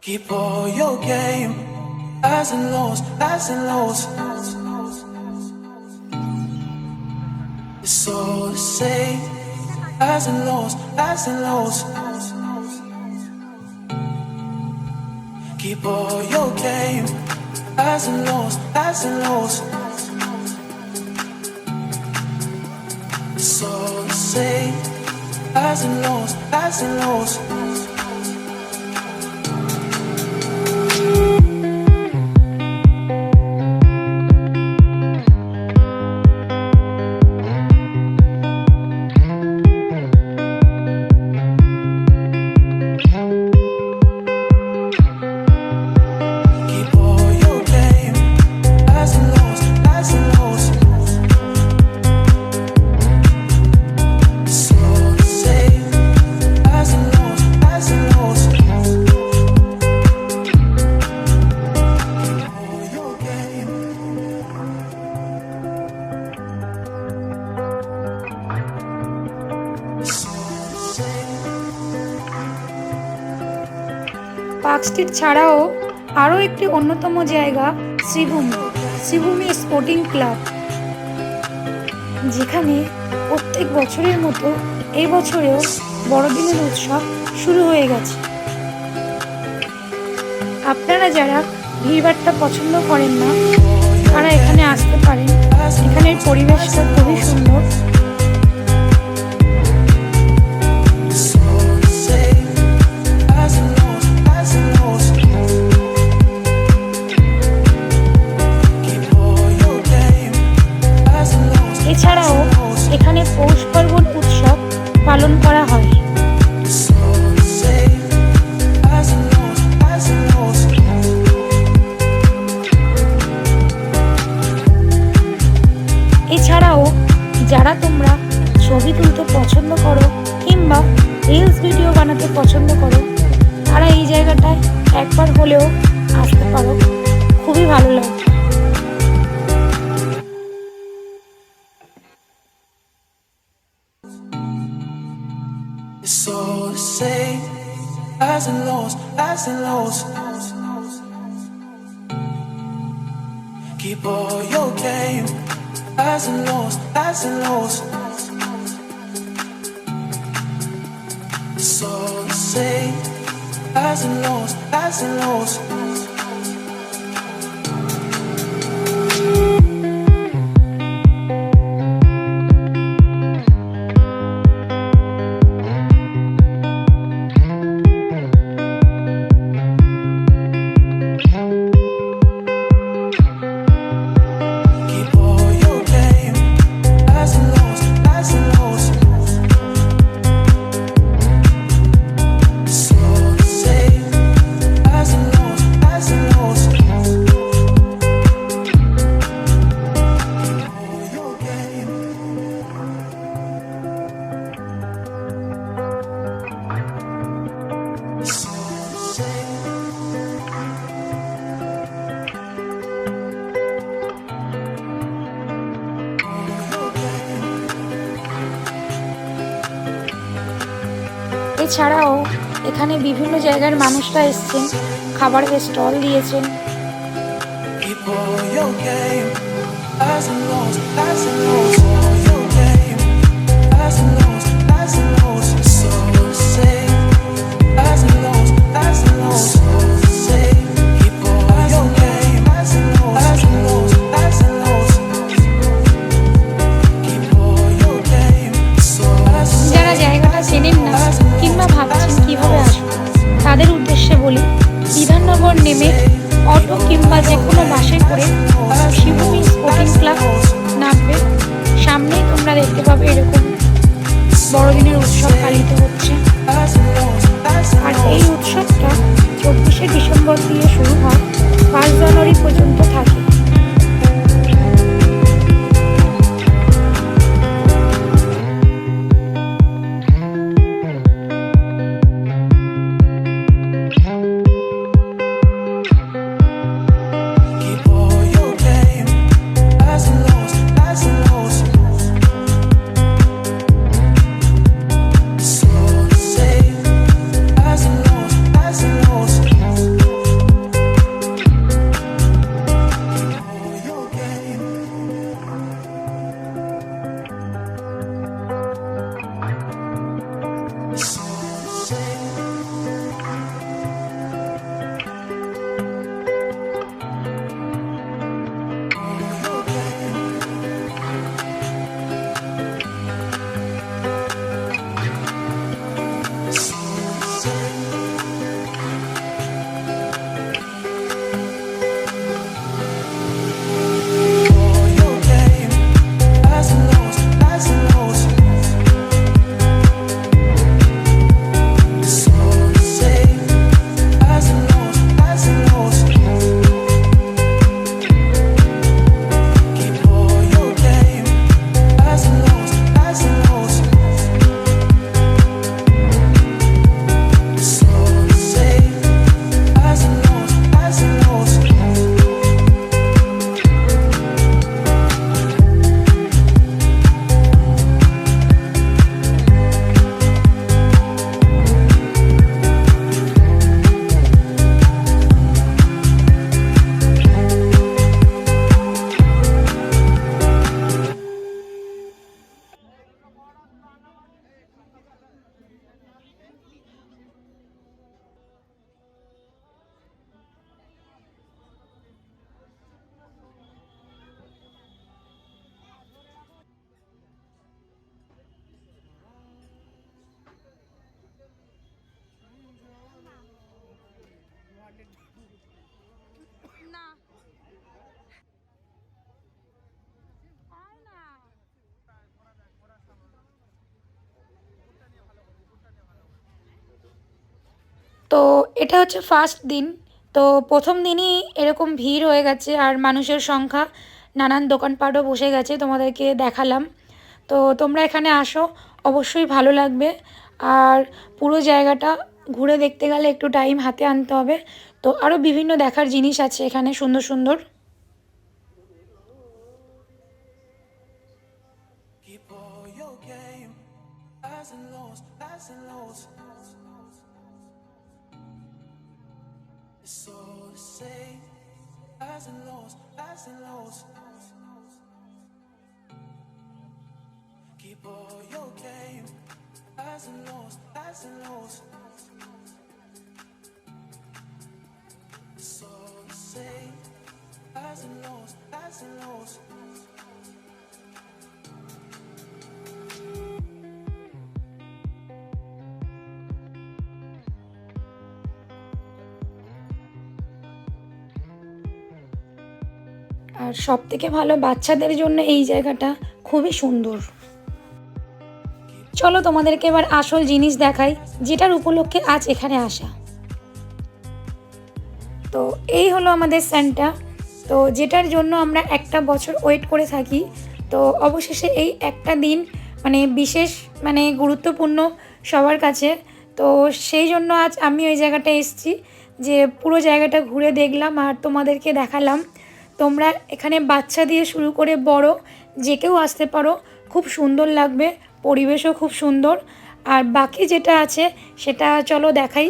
Keep all your game, highs and lows, highs and lows. It's all the same, highs and lows, highs and lows. Keep all your game, highs and lows, highs and lows. It's all the same, highs and lows, highs and lows. Park street ছাড়াও আরও একটি অন্যতম জায়গা Sreebhumi sporting club, যেখানে প্রত্যেক বছরের মতো এই বছরেও বড়দিনের উৎসব শুরু হয়ে গেছে। আপনারা যারা ভিড়ভাট্টা পছন্দ করেন না তারা এখানে আসতে পারেন। এখানের পরিবেশটা খুবই সুন্দর। এছাড়াও এখানে পৌষ পার্বণ উৎসব পালন করা হয়। এছাড়াও যারা তোমরা ছবি তুলতে পছন্দ করো কিংবা রিলস ভিডিও বানাতে পছন্দ করো তারা এই জায়গাটায় একবার হলেও আসতে পারো, খুবই ভালো লাগে। It's all the same, highs and lows, highs and lows. Keep all your game, highs and lows, highs and lows. It's all the same, highs and lows, highs and lows. এছাড়াও এখানে বিভিন্ন জায়গার মানুষরা এসেছেন, খাবারের স্টল দিয়েছেন। যারা জায়গাটা চেনেন না কিংবা ভাবছেন কিভাবে আসবেন তাদের উদ্দেশ্যে বলি, বিধাননগর নেমে অটো কিংবা যে কোনো বাসে করে শ্রীভূমি স্পোর্টিং ক্লাব নামবে। সামনেই তোমরা দেখতে পাবে এরকম বড়দিনের উৎসব পালিত হচ্ছে। আর এই উৎসবটা 24শে ডিসেম্বর দিয়ে শুরু হয়, 5 জানুয়ারি পর্যন্ত থাকে। Highs and lows, highs and lows. তো এটা হচ্ছে ফার্স্ট দিন। তো প্রথম দিনই এরকম ভিড় হয়ে গেছে আর মানুষের সংখ্যা, নানান দোকানপাটও বসে গেছে, তোমাদেরকে দেখালাম। তো তোমরা এখানে আসো, অবশ্যই ভালো লাগবে। আর পুরো জায়গাটা ঘুরে দেখতে গেলে একটু টাইম হাতে আনতে হবে। তো আরও বিভিন্ন দেখার জিনিস আছে এখানে সুন্দর সুন্দর। Keep all your game, highs and lows, highs and lows. It's all the same, highs and lows, highs and lows. Keep all your game, highs and lows, highs and lows. It's all the same, highs and lows, highs and lows. আর সবথেকে ভালো বাচ্চাদের জন্য এই জায়গাটা খুবই সুন্দর। চলো তোমাদেরকে এবার আসল জিনিস দেখাই, যেটার উপলক্ষে আজ এখানে আসা। তো এই হলো আমাদের স্যান্টা, তো যেটার জন্য আমরা একটা বছর ওয়েট করে থাকি। তো অবশেষে এই একটা দিন মানে বিশেষ মানে গুরুত্বপূর্ণ সবার কাছে। তো সেই জন্য আজ আমি ওই জায়গাটা এসেছি, যে পুরো জায়গাটা ঘুরে দেখলাম আর তোমাদেরকে দেখালাম। তোমরা এখানে বাচ্চা দিয়ে শুরু করে বড় যে কেউ আসতে পারো, খুব সুন্দর লাগবে, পরিবেশও খুব সুন্দর। আর বাকি যেটা আছে সেটা চলো দেখাই।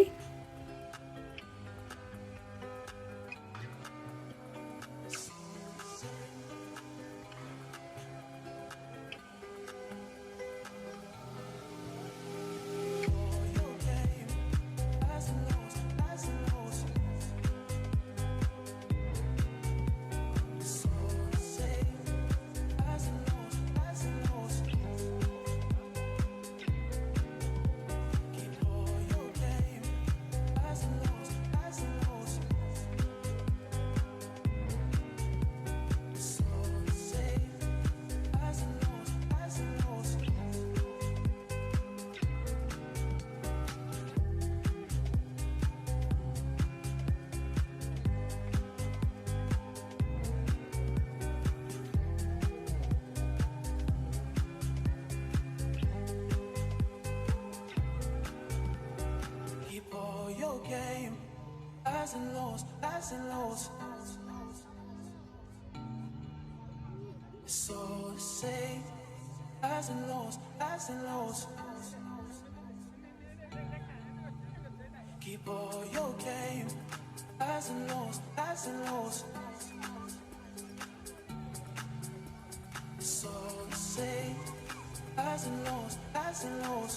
Keep all your game, highs and lows, highs and lows. It's all the same, highs and lows, highs and lows. Keep all your game, highs and lows, highs and lows. It's all the same, highs and lows, highs and lows.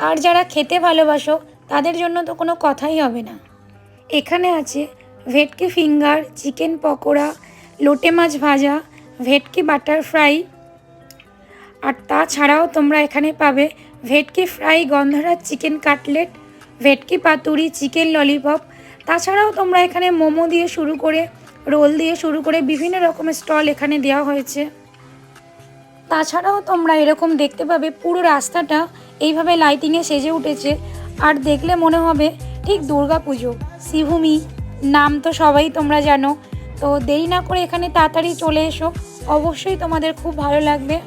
আর যারা খেতে ভালোবাসো তাদের জন্য তো কোনো কথাই হবে না। এখানে আছে ভেটকি ফিঙ্গার, চিকেন পকোড়া, লোটে মাছ ভাজা, ভেটকি বাটার ফ্রাই। আর তাছাড়াও তোমরা এখানে পাবে ভেটকি ফ্রাই, গন্ধরাজ চিকেন কাটলেট, ভেটকি পাতুরি, চিকেন ললিপপ। তাছাড়াও তোমরা এখানে মোমো দিয়ে শুরু করে রোল দিয়ে শুরু করে বিভিন্ন রকমের স্টল এখানে দেওয়া হয়েছে। তাছাড়াও তোমরা এরকম দেখতে পাবে পুরো রাস্তাটা এইভাবে লাইটিংয়ে সেজে উঠেছে, আর দেখলে মনে হবে ঠিক দুর্গা পুজো। শ্রীভূমি নাম তো সবাই তোমরা জানো। তো দেরি না করে এখানে তাড়াতাড়ি চলে এসো, অবশ্যই তোমাদের খুব ভালো লাগবে।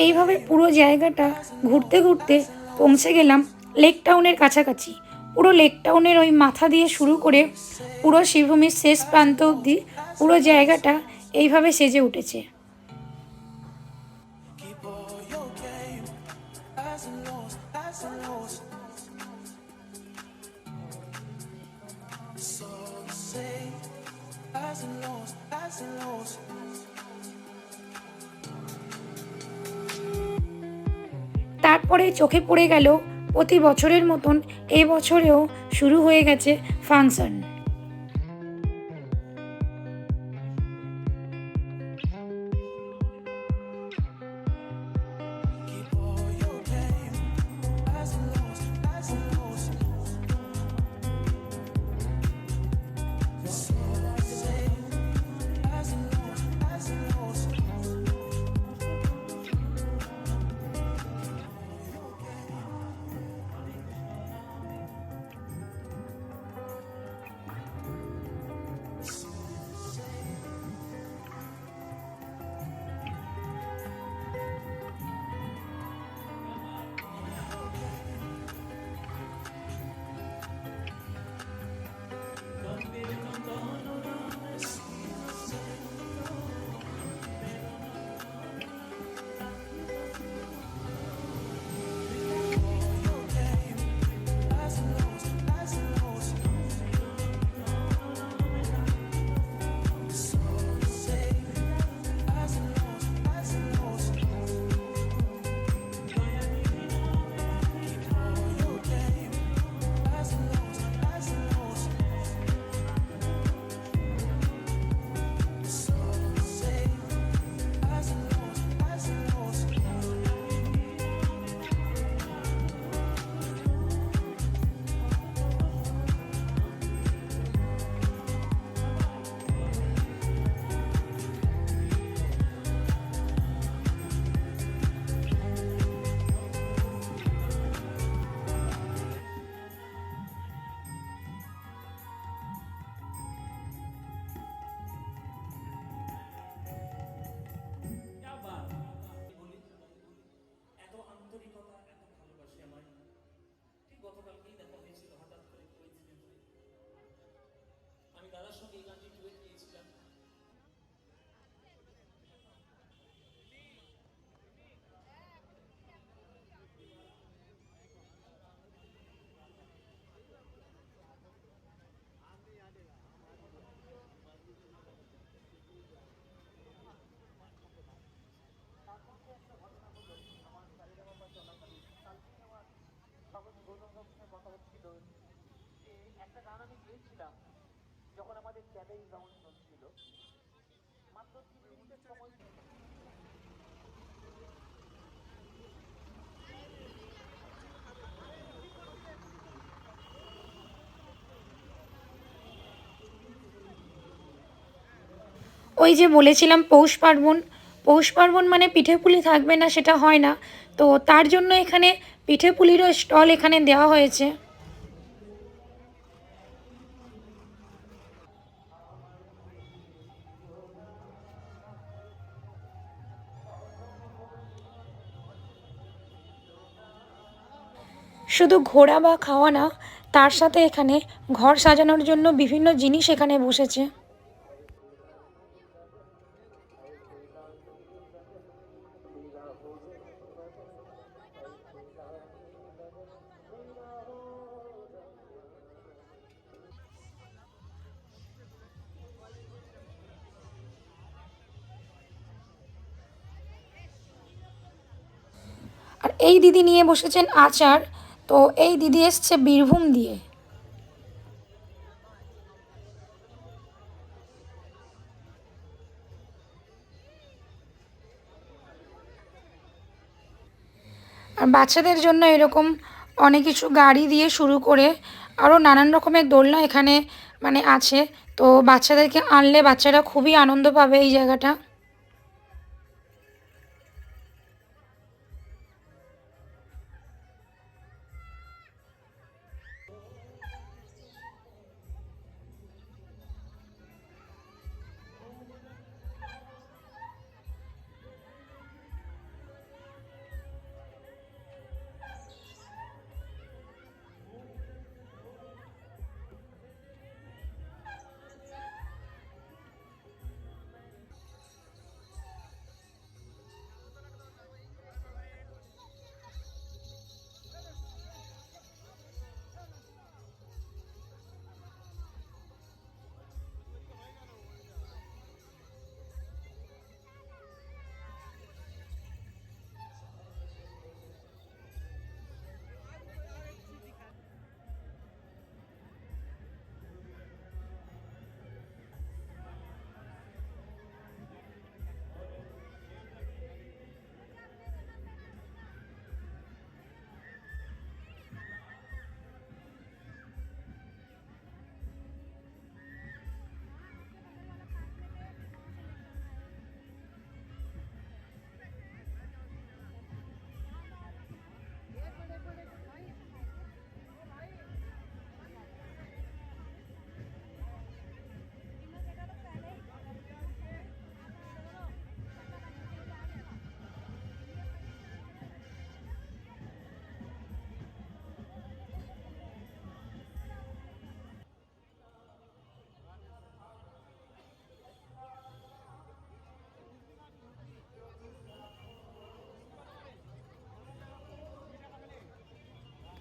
এইভাবে পুরো জায়গাটা ঘুরতে ঘুরতে পৌঁছে গেলাম লেক টাউনের কাছাকাছি। পুরো লেক টাউনের ওই মাথা দিয়ে শুরু করে পুরো শ্রীভূমির শেষ প্রান্ত অবধি পুরো জায়গাটা এইভাবে সেজে উঠেছে। Keep all your game, highs and lows, highs and lows. It's all the same, highs and lows, highs and lows. তারপরে চোখে পড়ে গেল প্রতি বছরের মতন এবছরেও শুরু হয়ে গেছে function. Keep all your game, highs and lows, highs and lows. It's all the same, highs and lows, highs and lows. ওই যে বলেছিলাম পৌষ পার্বণ, পৌষ পার্বণ মানে পিঠে পুলি থাকবে না সেটা হয় না। তো তার জন্য এখানে পিঠে পুলিরও স্টল এখানে দেওয়া হয়েছে। শুধু ঘোরা বা খাওয়া না, তার সাথে এখানে ঘর সাজানোর জন্য বিভিন্ন জিনিস এখানে বসেছে। আর এই দিদি নিয়ে বসেছেন আচার। তো এই দিদি এসছে বীরভূম দিয়ে। আর বাচ্চাদের জন্য এরকম অনেক কিছু গাড়ি দিয়ে শুরু করে আরও নানান রকমের দোলনা এখানে মানে আছে। তো বাচ্চাদেরকে আনলে বাচ্চারা খুবই আনন্দ পাবে এই জায়গাটা।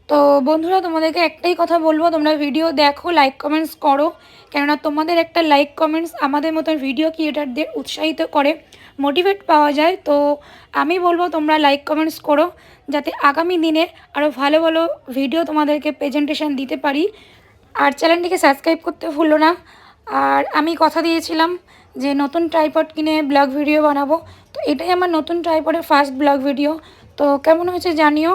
তো বন্ধুরা, তোমাদেরকে একটাই কথা বলবো, তোমরা ভিডিও দেখো, লাইক কমেন্টস করো, কেননা তোমাদের একটা লাইক কমেন্টস আমাদের মতন ভিডিও ক্রিয়েটারদের উৎসাহিত করে, মোটিভেট পাওয়া যায়। তো আমি বলবো তোমরা লাইক কমেন্টস করো, যাতে আগামী দিনে আরও ভালো ভালো ভিডিও তোমাদেরকে প্রেজেন্টেশন দিতে পারি। আর চ্যানেলটিকে সাবস্ক্রাইব করতে ভুলো না। আর আমি কথা দিয়েছিলাম যে নতুন ট্রাইপড কিনে ব্লগ ভিডিও বানাবো, তো এটাই আমার নতুন ট্রাইপডের ফার্স্ট ব্লগ ভিডিও। তো কেমন হয়েছে জানিও।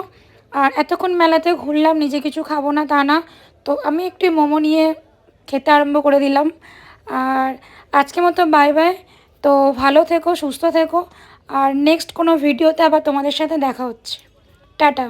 আর এতক্ষণ মেলাতে ঘুরলাম, নিজে কিছু খাবো না তা না, তো আমি একটু মোমো নিয়ে খেতে আরম্ভ করে দিলাম। আর আজকের মতো বাই বাই। তো ভালো থেকো, সুস্থ থেকো, আর নেক্সট কোনো ভিডিওতে আবার তোমাদের সাথে দেখা হচ্ছে। টাটা।